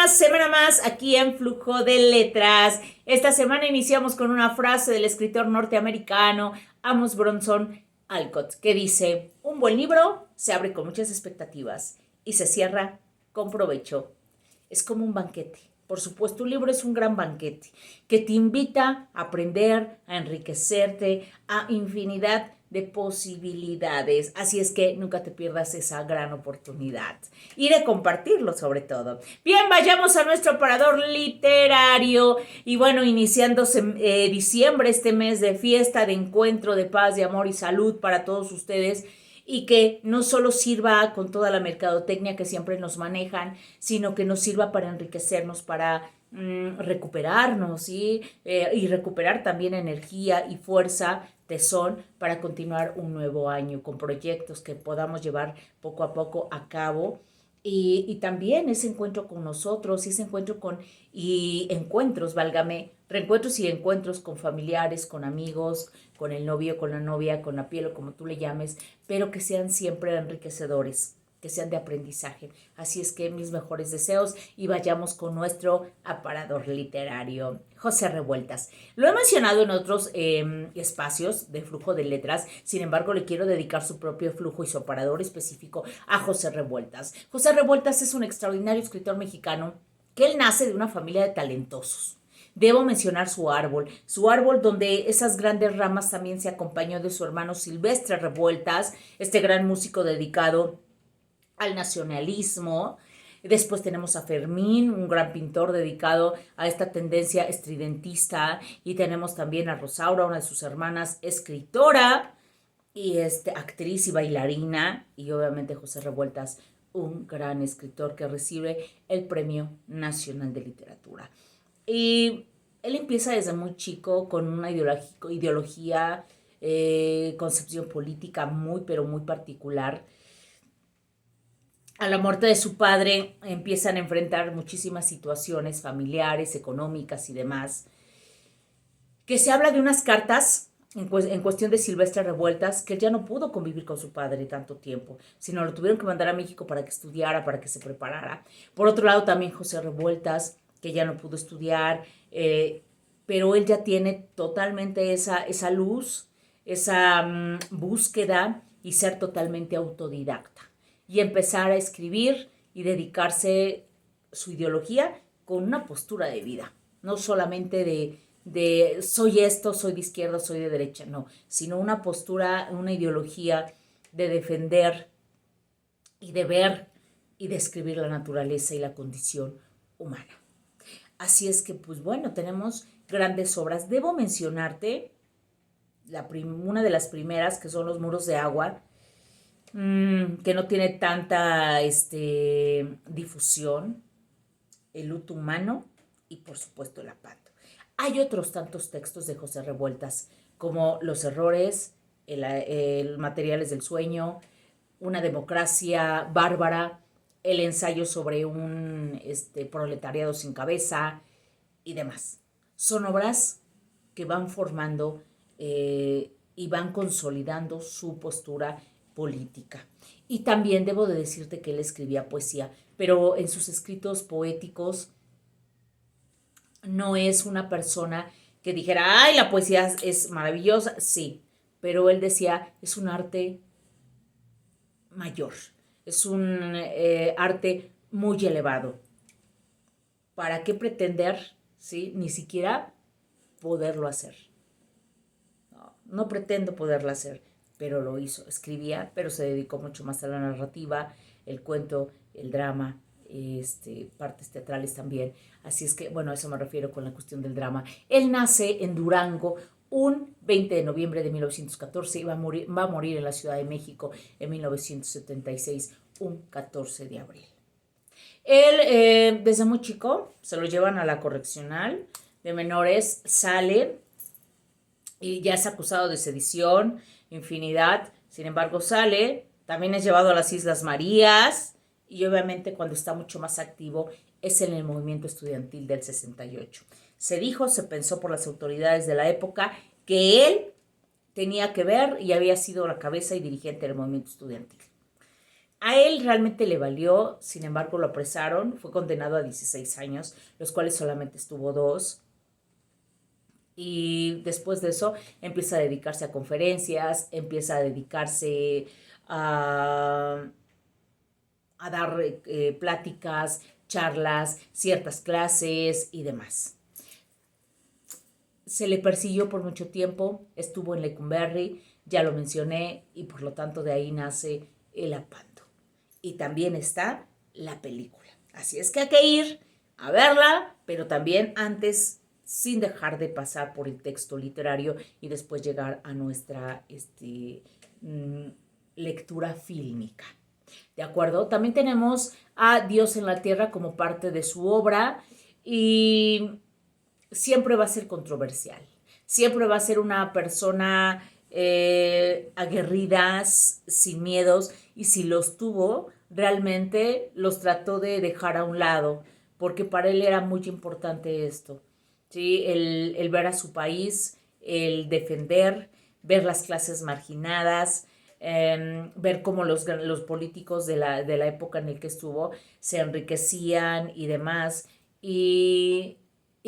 una semana más aquí en Flujo de Letras. Esta semana iniciamos con una frase del escritor norteamericano Amos Bronson Alcott que dice: un buen libro se abre con muchas expectativas y se cierra con provecho. Es como un banquete. Por supuesto, un libro es un gran banquete que te invita a aprender, a enriquecerte, a infinidad de posibilidades. Así es que nunca te pierdas esa gran oportunidad y de compartirlo sobre todo. Bien, vayamos a nuestro parador literario y bueno, iniciándose diciembre, este mes de fiesta, de encuentro, de paz, de amor y salud para todos ustedes, y que no solo sirva con toda la mercadotecnia que siempre nos manejan, sino que nos sirva para enriquecernos, para recuperarnos, ¿sí? Y recuperar también energía y fuerza, tesón, para continuar un nuevo año con proyectos que podamos llevar poco a poco a cabo. Y también ese encuentro con nosotros, ese encuentro con, y encuentros, válgame, reencuentros y encuentros con familiares, con amigos, con el novio, con la novia, con la piel o como tú le llames, pero que sean siempre enriquecedores, que sean de aprendizaje. Así es que mis mejores deseos y vayamos con nuestro aparador literario. José Revueltas. Lo he mencionado en otros espacios de Flujo de Letras, sin embargo le quiero dedicar su propio flujo y su aparador específico a José Revueltas. José Revueltas es un extraordinario escritor mexicano que él nace de una familia de talentosos. Debo mencionar su árbol donde esas grandes ramas también se acompañó de su hermano Silvestre Revueltas, este gran músico dedicado al nacionalismo. Después tenemos a Fermín, un gran pintor dedicado a esta tendencia estridentista, y tenemos también a Rosaura, una de sus hermanas, escritora y actriz y bailarina, y obviamente José Revueltas, un gran escritor que recibe el Premio Nacional de Literatura. Y él empieza desde muy chico con una ideología, concepción política muy, pero muy particular. A la muerte de su padre empiezan a enfrentar muchísimas situaciones familiares, económicas y demás. Que se habla de unas cartas en cuestión de Silvestre Revueltas, que él ya no pudo convivir con su padre tanto tiempo, sino lo tuvieron que mandar a México para que estudiara, para que se preparara. Por otro lado, también José Revueltas, que ya no pudo estudiar, pero él ya tiene totalmente esa luz, esa búsqueda, y ser totalmente autodidacta y empezar a escribir y dedicarse su ideología con una postura de vida, no solamente de soy esto, soy de izquierda, soy de derecha, no, sino una postura, una ideología de defender y de ver y describir la naturaleza y la condición humana. Así es que, pues bueno, tenemos grandes obras. Debo mencionarte una de las primeras, que son Los Muros de Agua, que no tiene tanta difusión, El luto humano y por supuesto El apato. Hay otros tantos textos de José Revueltas, como Los errores, el Materiales del sueño, Una democracia bárbara, el ensayo sobre un proletariado sin cabeza y demás. Son obras que van formando y van consolidando su postura política. Y también debo de decirte que él escribía poesía, pero en sus escritos poéticos no es una persona que dijera, ay, la poesía es maravillosa, sí, pero él decía, es un arte mayor, es un arte muy elevado. ¿Para qué pretender, sí, ni siquiera poderlo hacer? No pretendo poderlo hacer, pero lo hizo. Escribía, pero se dedicó mucho más a la narrativa, el cuento, el drama, partes teatrales también. Así es que, bueno, a eso me refiero con la cuestión del drama. Él nace en Durango un 20 de noviembre de 1914 y va a morir en la Ciudad de México en 1976, un 14 de abril. Él, desde muy chico, se lo llevan a la correccional de menores, sale y ya es acusado de sedición, infinidad. Sin embargo, sale, también es llevado a las Islas Marías, y obviamente cuando está mucho más activo es en el movimiento estudiantil del 68. Se dijo, se pensó por las autoridades de la época que él tenía que ver y había sido la cabeza y dirigente del movimiento estudiantil. A él realmente le valió, sin embargo lo apresaron, fue condenado a 16 años, los cuales solamente estuvo 2. Y después de eso empieza a dedicarse a conferencias, empieza a dedicarse a, a dar pláticas, charlas, ciertas clases y demás. Se le persiguió por mucho tiempo, estuvo en Lecumberri, ya lo mencioné, y por lo tanto de ahí nace el apando. Y también está la película. Así es que hay que ir a verla, pero también antes, sin dejar de pasar por el texto literario y después llegar a nuestra mm, lectura fílmica. ¿De acuerdo? También tenemos a Dios en la Tierra como parte de su obra y siempre va a ser controversial. Siempre va a ser una persona aguerrida, sin miedos, y si los tuvo, realmente los trató de dejar a un lado, porque para él era muy importante esto, ¿sí? El ver a su país, el defender, ver las clases marginadas, ver cómo los políticos de la época en la que estuvo se enriquecían y demás, y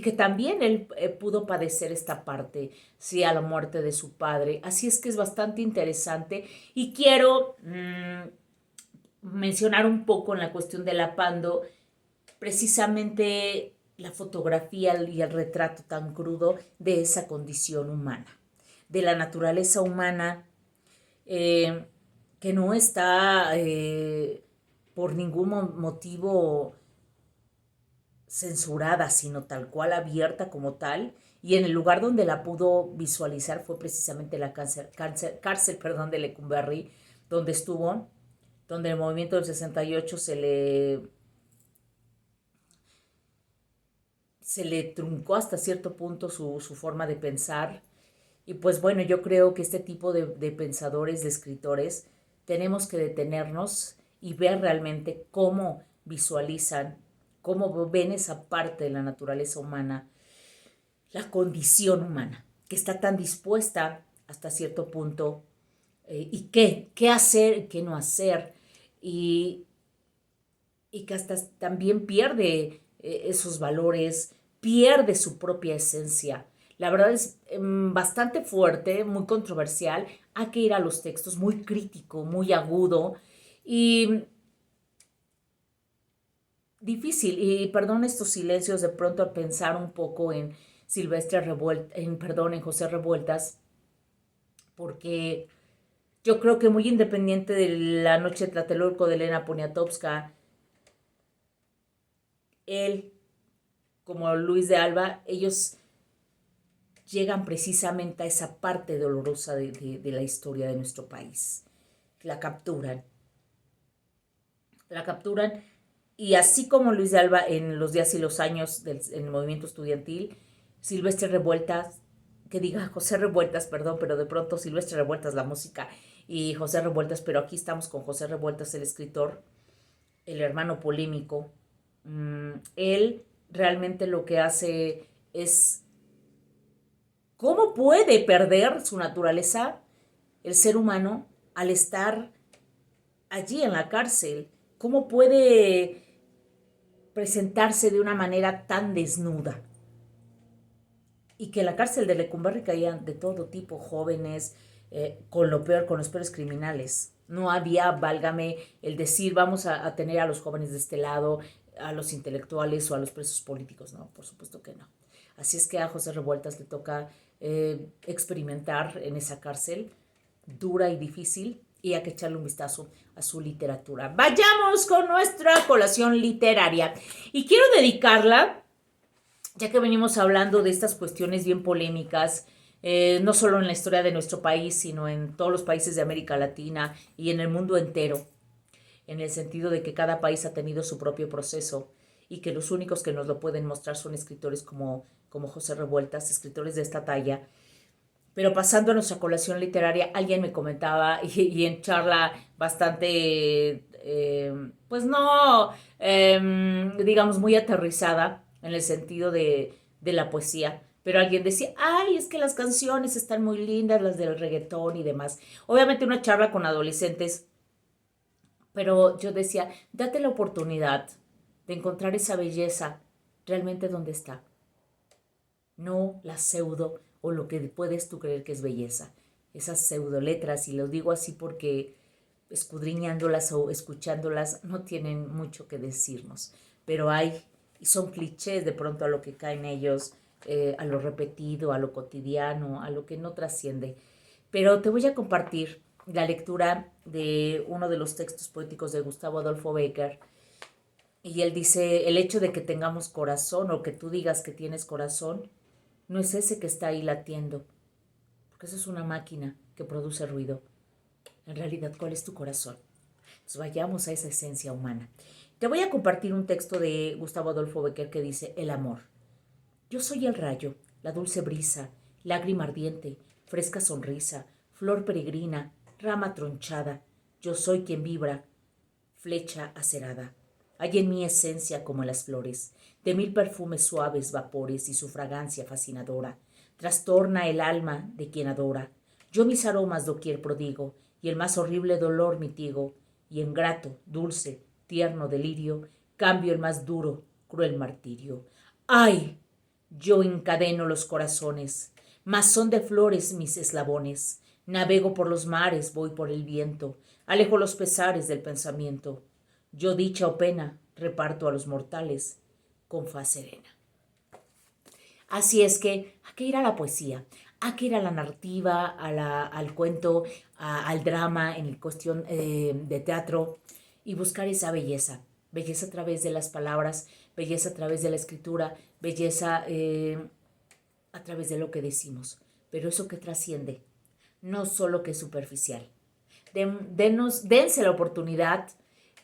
que también él pudo padecer esta parte, sí, a la muerte de su padre. Así es que es bastante interesante y quiero mencionar un poco en la cuestión de la Pando, precisamente la fotografía y el retrato tan crudo de esa condición humana, de la naturaleza humana, eh, que no está por ningún motivo censurada, sino tal cual abierta como tal. Y en el lugar donde la pudo visualizar fue precisamente la cárcel perdón, de Lecumberri, donde estuvo, donde el movimiento del 68 se le truncó hasta cierto punto su forma de pensar. Y pues bueno, yo creo que este tipo de pensadores, de escritores, tenemos que detenernos y ver realmente cómo visualizan, cómo ven esa parte de la naturaleza humana, la condición humana, que está tan dispuesta hasta cierto punto, y qué hacer, qué no hacer, y, y que hasta también pierde esos valores, pierde su propia esencia. La verdad es bastante fuerte, muy controversial. Hay que ir a los textos, muy crítico, muy agudo y difícil. Y perdón estos silencios de pronto al pensar un poco en Silvestre Revueltas, en José Revueltas, porque yo creo que muy independiente de La Noche de Tlatelolco de Elena Poniatowska, él como Luis de Alba, ellos llegan precisamente a esa parte dolorosa de la historia de nuestro país. La capturan. La capturan y así como Luis de Alba en los días y los años en el movimiento estudiantil, Silvestre Revueltas, que diga José Revueltas, perdón, pero de pronto Silvestre Revueltas la música y José Revueltas, pero aquí estamos con José Revueltas, el escritor, el hermano polémico. Él realmente lo que hace es cómo puede perder su naturaleza el ser humano al estar allí en la cárcel. ¿Cómo puede presentarse de una manera tan desnuda? Y que en la cárcel de Lecumberri caían de todo tipo, jóvenes, con lo peor, con los peores criminales. No había, válgame, el decir vamos a tener a los jóvenes de este lado, a los intelectuales o a los presos políticos. No, por supuesto que no. Así es que a José Revueltas le toca experimentar en esa cárcel dura y difícil, y hay que echarle un vistazo a su literatura. Vayamos con nuestra colación literaria. Y quiero dedicarla, ya que venimos hablando de estas cuestiones bien polémicas, no solo en la historia de nuestro país, sino en todos los países de América Latina y en el mundo entero, en el sentido de que cada país ha tenido su propio proceso y que los únicos que nos lo pueden mostrar son escritores como José Revueltas, escritores de esta talla. Pero pasando a nuestra colación literaria, alguien me comentaba y en charla bastante, pues no, digamos, muy aterrizada en el sentido de la poesía, pero alguien decía, ay, es que las canciones están muy lindas, las del reggaetón y demás. Obviamente una charla con adolescentes, Pero yo decía, date la oportunidad de encontrar esa belleza realmente donde está. No la pseudo o lo que puedes tú creer que es belleza. Esas pseudo letras, y lo digo así porque escudriñándolas o escuchándolas no tienen mucho que decirnos. Pero hay, y son clichés de pronto a lo que caen ellos, a lo repetido, a lo cotidiano, a lo que no trasciende. Pero te voy a compartir la lectura de uno de los textos poéticos de Gustavo Adolfo Bécquer. Y él dice, el hecho de que tengamos corazón o que tú digas que tienes corazón, no es ese que está ahí latiendo, porque eso es una máquina que produce ruido. En realidad, ¿cuál es tu corazón? Entonces vayamos a esa esencia humana. Te voy a compartir un texto de Gustavo Adolfo Bécquer que dice, el amor. Yo soy el rayo, la dulce brisa, lágrima ardiente, fresca sonrisa, flor peregrina, rama tronchada. Yo soy quien vibra, flecha acerada. Hay en mi esencia como las flores, de mil perfumes suaves vapores y su fragancia fascinadora. Trastorna el alma de quien adora. Yo mis aromas doquier prodigo, y el más horrible dolor mitigo, y en grato, dulce, tierno delirio, cambio el más duro, cruel martirio. ¡Ay! Yo encadeno los corazones, mas son de flores mis eslabones. Navego por los mares, voy por el viento, alejo los pesares del pensamiento. Yo dicha o pena reparto a los mortales con faz serena. Así es que, ¿a qué ir a la poesía? ¿A qué ir a la narrativa, al cuento, al drama, en cuestión de teatro? Y buscar esa belleza. Belleza a través de las palabras, belleza a través de la escritura, belleza a través de lo que decimos. Pero eso que trasciende, no solo que es superficial. Dense la oportunidad,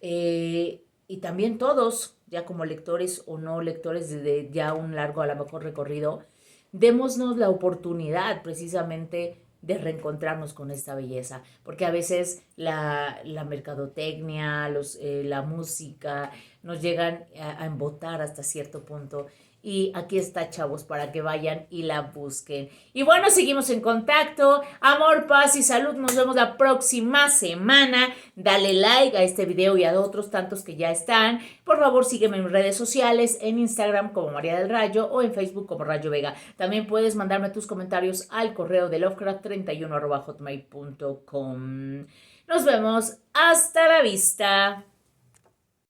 y también todos, ya como lectores o no lectores de ya un largo a lo mejor recorrido, démonos la oportunidad precisamente de reencontrarnos con esta belleza, porque a veces la mercadotecnia, la música nos llegan a embotar hasta cierto punto. Y aquí está, chavos, para que vayan y la busquen. Y bueno, seguimos en contacto. Amor, paz y salud. Nos vemos la próxima semana. Dale like a este video y a otros tantos que ya están. Por favor, sígueme en mis redes sociales, en Instagram como María del Rayo o en Facebook como Rayo Vega. También puedes mandarme tus comentarios al correo de lovecraft31@hotmail.com. Nos vemos. Hasta la vista.